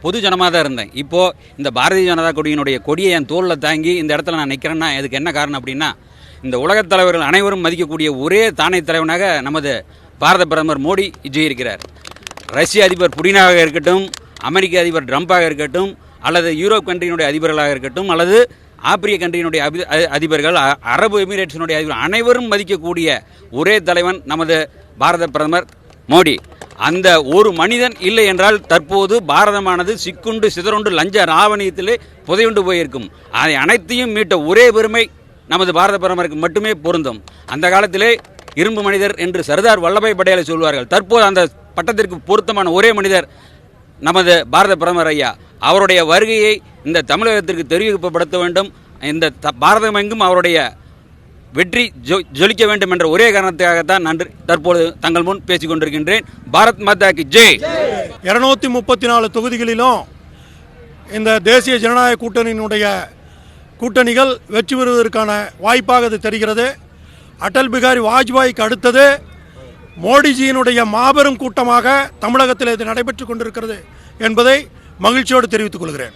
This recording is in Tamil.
பொது ஜனமாக தான் இருந்தேன். இப்போது இந்த பாரதிய ஜனதா கொடியினுடைய கொடியை என் தோளில் தாங்கி இந்த இடத்துல நான் நிற்கிறேன்னா அதுக்கு என்ன காரணம் அப்படின்னா, இந்த உலகத் தலைவர்கள் அனைவரும் மதிக்கக்கூடிய ஒரே தானே தலைவனாக நமது பாரத பிரதமர் மோடி விஜய் இருக்கிறார். ரஷ்ய அதிபர் புடினாக இருக்கட்டும், அமெரிக்க அதிபர் ட்ரம்பாக இருக்கட்டும், அல்லது யூரோப் கண்ட்ரியினுடைய அதிபர்களாக இருக்கட்டும், அல்லது ஆப்பிரிக்க கண்ட்ரியினுடைய அதிபர்கள், அரபு எமிரேட்ஸினுடைய அதிபர், அனைவரும் மதிக்கக்கூடிய ஒரே தலைவன் நமது பாரத பிரதமர் மோடி. அந்த ஒரு மனிதன் இல்லை என்றால் தற்போது பாரதமானது சிக்குண்டு சிதறுண்டு லஞ்ச ராவணியத்திலே புதையுண்டு போயிருக்கும். அதை அனைத்தையும் மீட்ட ஒரே பெருமை நமது பாரத பிரதமருக்கு மட்டுமே பொருந்தும். அந்த காலத்திலே இரும்பு மனிதர் என்று சர்தார் வல்லபாய் பட்டேலை சொல்வார்கள். தற்போது அந்த பட்டத்திற்கு பொருத்தமான ஒரே மனிதர் நமது பாரத பிரதமர் ஐயா. அவருடைய வருகையை இந்த தமிழகத்திற்கு தெரிவிக்கப்படுத்த வேண்டும். இந்த பாரதமெங்கும் அவருடைய வெற்றி ஜொலிக்க வேண்டும் என்ற ஒரே காரணத்துக்காகத்தான் நான் தற்போது தங்கள் முன் பேசிக் கொண்டிருக்கின்றேன். பாரத் மாதா கி ஜெய். 234 தொகுதிகளிலும் இந்த தேசிய ஜனநாயக கூட்டணியினுடைய கூட்டணிகள் வெற்றி பெறுவதற்கான வாய்ப்பாக அது தெரிகிறது. அடல் பிகாரி வாஜ்பாய்க்கு அடுத்தது மோடிஜியினுடைய மாபெரும் கூட்டமாக தமிழகத்தில் இது நடைபெற்று கொண்டிருக்கிறது என்பதை மகிழ்ச்சியோடு தெரிவித்துக் கொள்கிறேன்.